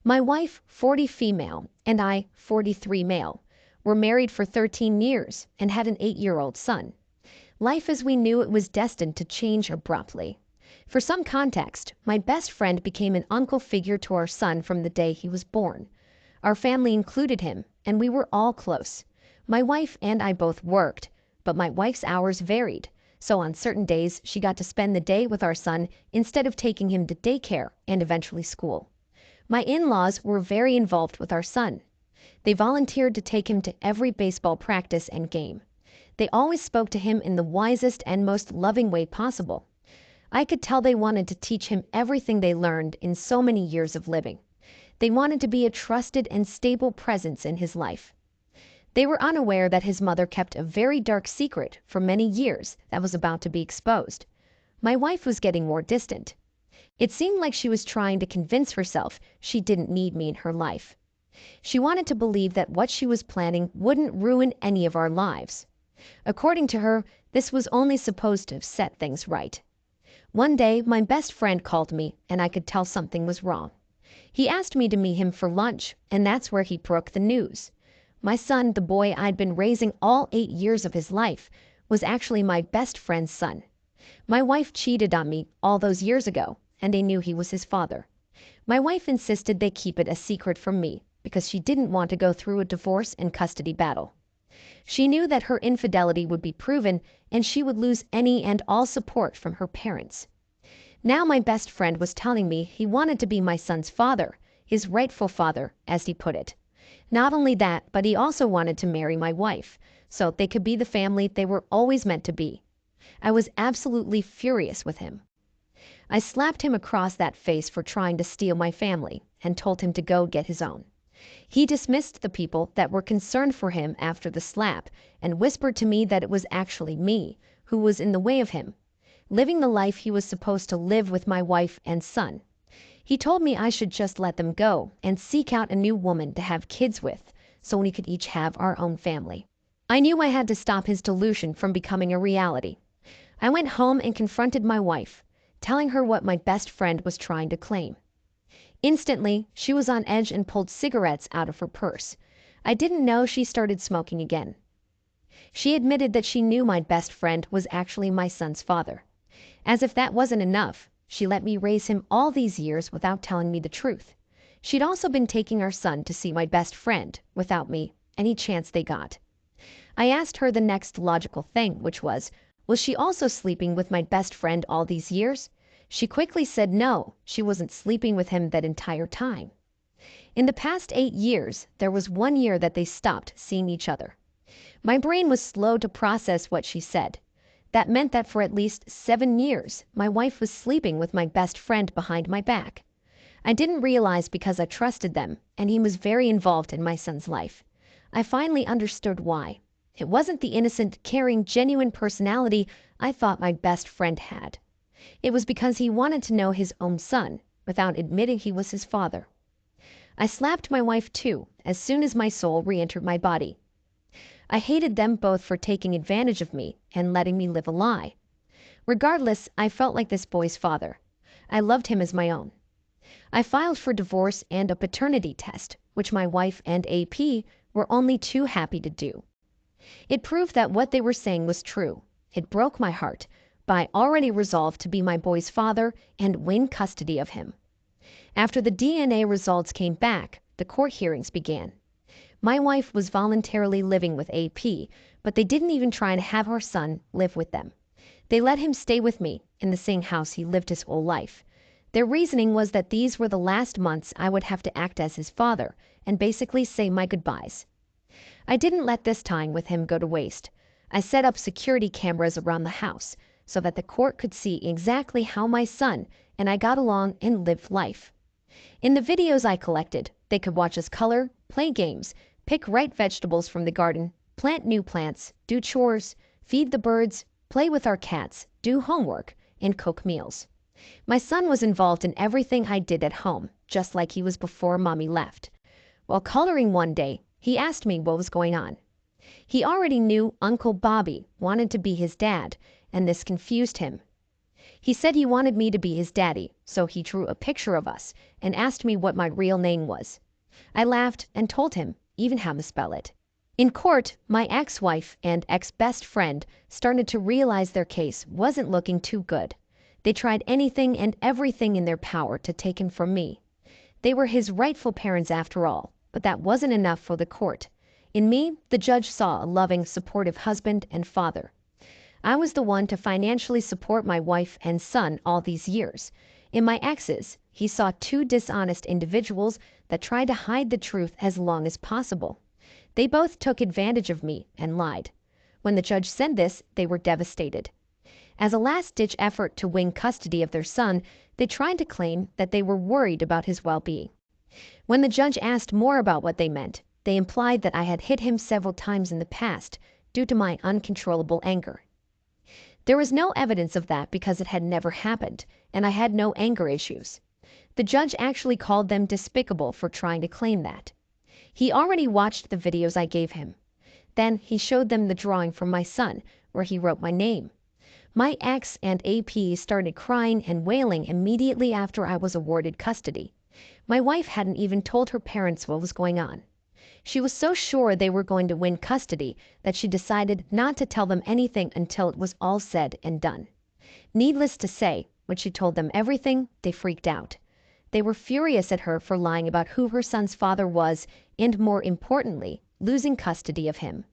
My wife, 40 female, and I, 43 male, were married for 13 years and had an 8-year-old son. Life as we knew it was destined to change abruptly. For some context, my best friend became an uncle figure to our son from the day he was born. Our family included him, and we were all close. My wife and I both worked, but my wife's hours varied, so on certain days she got to spend the day with our son instead of taking him to daycare and eventually school. My in-laws were very involved with our son. They volunteered to take him to every baseball practice and game. They always spoke to him in the wisest and most loving way possible. I could tell they wanted to teach him everything they learned in so many years of living. They wanted to be a trusted and stable presence in his life. They were unaware that his mother kept a very dark secret for many years that was about to be exposed. My wife was getting more distant. It seemed like she was trying to convince herself she didn't need me in her life. She wanted to believe that what she was planning wouldn't ruin any of our lives. According to her, this was only supposed to set things right. One day, my best friend called me, and I could tell something was wrong. He asked me to meet him for lunch, and that's where he broke the news. My son, the boy I'd been raising all 8 years of his life, was actually my best friend's son. My wife cheated on me all those years ago, and they knew he was his father. My wife insisted they keep it a secret from me because she didn't want to go through a divorce and custody battle. She knew that her infidelity would be proven and she would lose any and all support from her parents. Now my best friend was telling me he wanted to be my son's father, his rightful father, as he put it. Not only that, but he also wanted to marry my wife, so they could be the family they were always meant to be. I was absolutely furious with him. I slapped him across that face for trying to steal my family and told him to go get his own. He dismissed the people that were concerned for him after the slap and whispered to me that it was actually me who was in the way of him, living the life he was supposed to live with my wife and son. He told me I should just let them go and seek out a new woman to have kids with so we could each have our own family. I knew I had to stop his delusion from becoming a reality. I went home and confronted my wife, telling her what my best friend was trying to claim. Instantly, she was on edge and pulled cigarettes out of her purse. I didn't know she started smoking again. She admitted that she knew my best friend was actually my son's father. As if that wasn't enough, she let me raise him all these years without telling me the truth. She'd also been taking our son to see my best friend, without me, any chance they got. I asked her the next logical thing, which was she also sleeping with my best friend all these years? She quickly said no, she wasn't sleeping with him that entire time. In the past 8 years, there was 1 year that they stopped seeing each other. My brain was slow to process what she said. That meant that for at least 7 years, my wife was sleeping with my best friend behind my back. I didn't realize because I trusted them, and he was very involved in my son's life. I finally understood why. It wasn't the innocent, caring, genuine personality I thought my best friend had. It was because he wanted to know his own son, without admitting he was his father. I slapped my wife too, as soon as my soul re-entered my body. I hated them both for taking advantage of me and letting me live a lie. Regardless, I felt like this boy's father. I loved him as my own. I filed for divorce and a paternity test, which my wife and AP were only too happy to do. It proved that what they were saying was true. It broke my heart, but I already resolved to be my boy's father and win custody of him. After the DNA results came back, the court hearings began. My wife was voluntarily living with AP, but they didn't even try to have her son live with them. They let him stay with me in the same house he lived his whole life. Their reasoning was that these were the last months I would have to act as his father and basically say my goodbyes. I didn't let this time with him go to waste. I set up security cameras around the house so that the court could see exactly how my son and I got along and lived life. In the videos I collected, they could watch us color, play games, pick right vegetables from the garden, plant new plants, do chores, feed the birds, play with our cats, do homework, and cook meals. My son was involved in everything I did at home, just like he was before Mommy left. While coloring one day, he asked me what was going on. He already knew Uncle Bobby wanted to be his dad, and this confused him. He said he wanted me to be his daddy, so he drew a picture of us and asked me what my real name was. I laughed and told him even how to spell it. In court, my ex-wife and ex-best friend started to realize their case wasn't looking too good. They tried anything and everything in their power to take him from me. They were his rightful parents after all, but that wasn't enough for the court. In me, the judge saw a loving, supportive husband and father. I was the one to financially support my wife and son all these years. In my exes, he saw two dishonest individuals that tried to hide the truth as long as possible. They both took advantage of me and lied. When the judge said this, they were devastated. As a last-ditch effort to win custody of their son, they tried to claim that they were worried about his well-being. When the judge asked more about what they meant, they implied that I had hit him several times in the past due to my uncontrollable anger. There was no evidence of that because it had never happened, and I had no anger issues. The judge actually called them despicable for trying to claim that. He already watched the videos I gave him. Then he showed them the drawing from my son, where he wrote my name. My ex and AP started crying and wailing immediately after I was awarded custody. My wife hadn't even told her parents what was going on. She was so sure they were going to win custody that she decided not to tell them anything until it was all said and done. Needless to say, when she told them everything, they freaked out. They were furious at her for lying about who her son's father was and, more importantly, losing custody of him.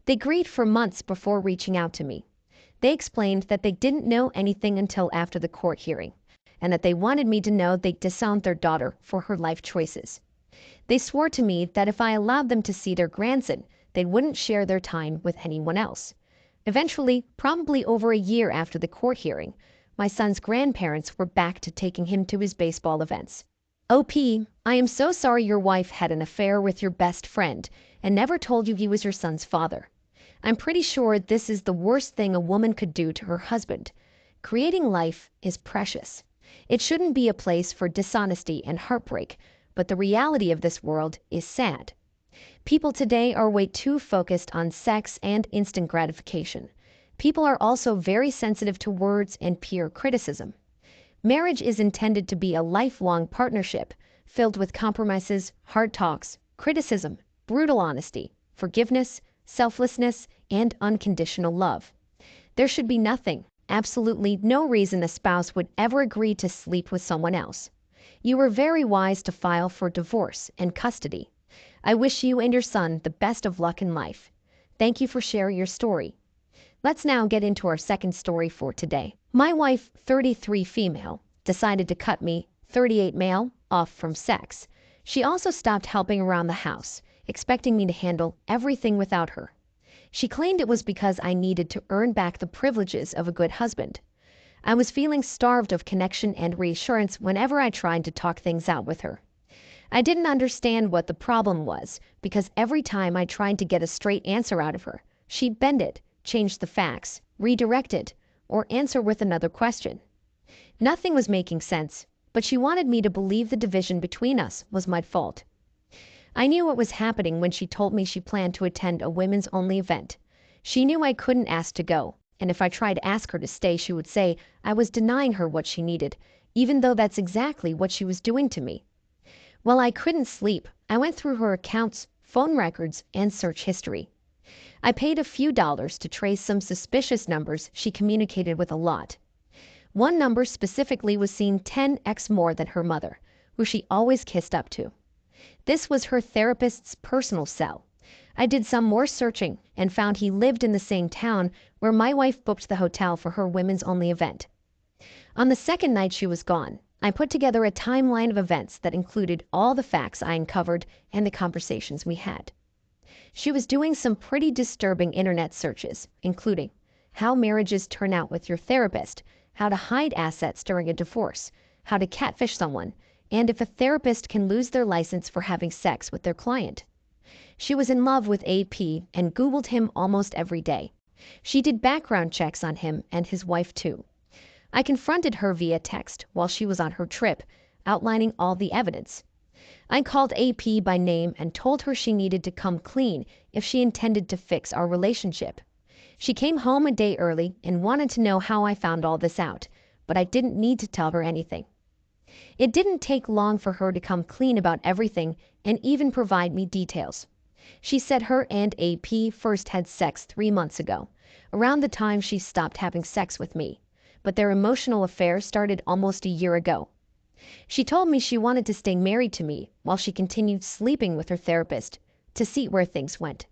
They grieved for months before reaching out to me. They explained that they didn't know anything until after the court hearing, and that they wanted me to know they disowned their daughter for her life choices. They swore to me that if I allowed them to see their grandson, they wouldn't share their time with anyone else. Eventually, probably over a year after the court hearing, my son's grandparents were back to taking him to his baseball events. OP, I am so sorry your wife had an affair with your best friend and never told you he was your son's father. I'm pretty sure this is the worst thing a woman could do to her husband. Creating life is precious. It shouldn't be a place for dishonesty and heartbreak, but the reality of this world is sad. People today are way too focused on sex and instant gratification. People are also very sensitive to words and peer criticism. Marriage is intended to be a lifelong partnership filled with compromises, hard talks, criticism, brutal honesty, forgiveness, selflessness, and unconditional love. There should be nothing, absolutely no reason a spouse would ever agree to sleep with someone else. You were very wise to file for divorce and custody. I wish you and your son the best of luck in life. Thank you for sharing your story. Let's now get into our second story for today. My wife, 33 female, decided to cut me, 38 male, off from sex. She also stopped helping around the house, expecting me to handle everything without her. She claimed it was because I needed to earn back the privileges of a good husband. I was feeling starved of connection and reassurance whenever I tried to talk things out with her. I didn't understand what the problem was because every time I tried to get a straight answer out of her, she'd bend it, change the facts, redirect it, or answer with another question. Nothing was making sense, but she wanted me to believe the division between us was my fault. I knew what was happening when she told me she planned to attend a women's-only event. She knew I couldn't ask to go, and if I tried to ask her to stay, she would say I was denying her what she needed, even though that's exactly what she was doing to me. While I couldn't sleep, I went through her accounts, phone records, and search history. I paid a few dollars to trace some suspicious numbers she communicated with a lot. One number specifically was seen 10x more than her mother, who she always kissed up to. This was her therapist's personal cell. I did some more searching and found he lived in the same town where my wife booked the hotel for her women's-only event. On the second night she was gone, I put together a timeline of events that included all the facts I uncovered and the conversations we had. She was doing some pretty disturbing internet searches, including how marriages turn out with your therapist, how to hide assets during a divorce, how to catfish someone, and if a therapist can lose their license for having sex with their client. She was in love with AP and Googled him almost every day. She did background checks on him and his wife too. I confronted her via text while she was on her trip, outlining all the evidence. I called AP by name and told her she needed to come clean if she intended to fix our relationship. She came home a day early and wanted to know how I found all this out, but I didn't need to tell her anything. It didn't take long for her to come clean about everything and even provide me details. She said her and AP first had sex 3 months ago, around the time she stopped having sex with me, but their emotional affair started almost a year ago. She told me she wanted to stay married to me while she continued sleeping with her therapist to see where things went.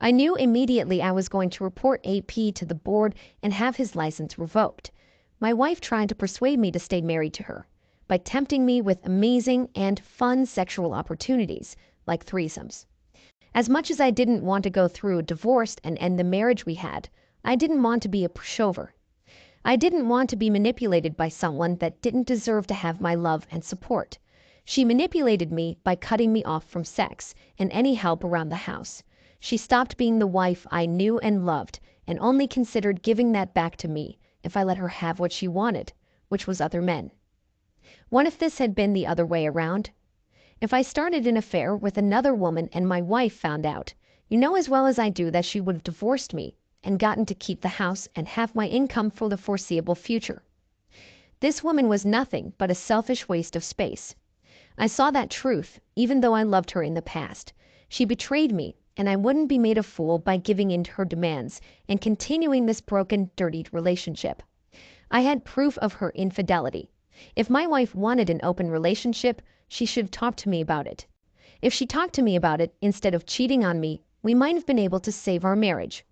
I knew immediately I was going to report AP to the board and have his license revoked. My wife tried to persuade me to stay married to her by tempting me with amazing and fun sexual opportunities like threesomes. As much as I didn't want to go through a divorce and end the marriage we had, I didn't want to be a pushover. I didn't want to be manipulated by someone that didn't deserve to have my love and support. She manipulated me by cutting me off from sex and any help around the house. She stopped being the wife I knew and loved and only considered giving that back to me if I let her have what she wanted, which was other men. What if this had been the other way around? If I started an affair with another woman and my wife found out, you know as well as I do that she would have divorced me and gotten to keep the house and have my income for the foreseeable future. This woman was nothing but a selfish waste of space. I saw that truth, even though I loved her in the past. She betrayed me, and I wouldn't be made a fool by giving in to her demands and continuing this broken, dirtied relationship. I had proof of her infidelity. If my wife wanted an open relationship, she should have talked to me about it. If she talked to me about it instead of cheating on me, we might have been able to save our marriage.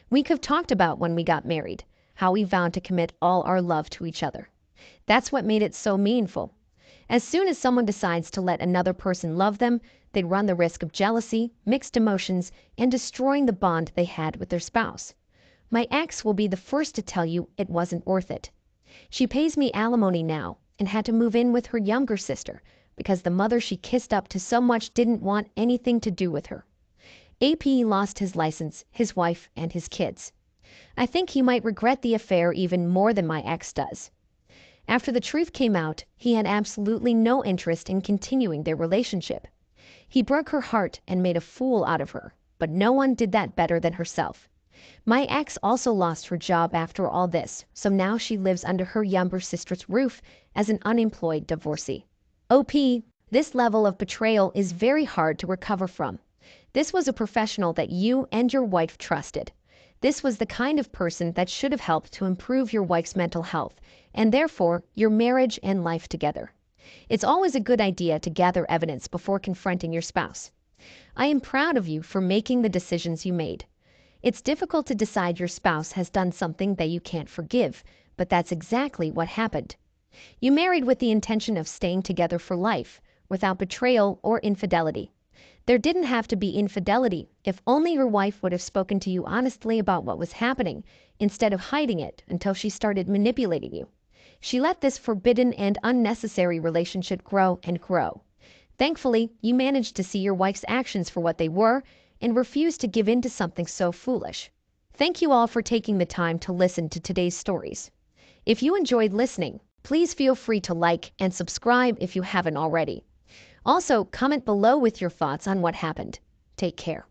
We could have talked about when we got married, how we vowed to commit all our love to each other. That's what made it so meaningful. As soon as someone decides to let another person love them, they run the risk of jealousy, mixed emotions, and destroying the bond they had with their spouse. My ex will be the first to tell you it wasn't worth it. She pays me alimony now and had to move in with her younger sister because the mother she kissed up to so much didn't want anything to do with her. AP lost his license, his wife, and his kids. I think he might regret the affair even more than my ex does. After the truth came out, he had absolutely no interest in continuing their relationship. He broke her heart and made a fool out of her, but no one did that better than herself. My ex also lost her job after all this, so now she lives under her younger sister's roof as an unemployed divorcee. OP, this level of betrayal is very hard to recover from. This was a professional that you and your wife trusted. This was the kind of person that should have helped to improve your wife's mental health and therefore your marriage and life together. It's always a good idea to gather evidence before confronting your spouse. I am proud of you for making the decisions you made. It's difficult to decide your spouse has done something that you can't forgive, but that's exactly what happened. You married with the intention of staying together for life, without betrayal or infidelity. There didn't have to be infidelity if only your wife would have spoken to you honestly about what was happening, instead of hiding it until she started manipulating you. She let this forbidden and unnecessary relationship grow and grow. Thankfully, you managed to see your wife's actions for what they were and refused to give in to something so foolish. Thank you all for taking the time to listen to today's stories. If you enjoyed listening, please feel free to like and subscribe if you haven't already. Also, comment below with your thoughts on what happened. Take care.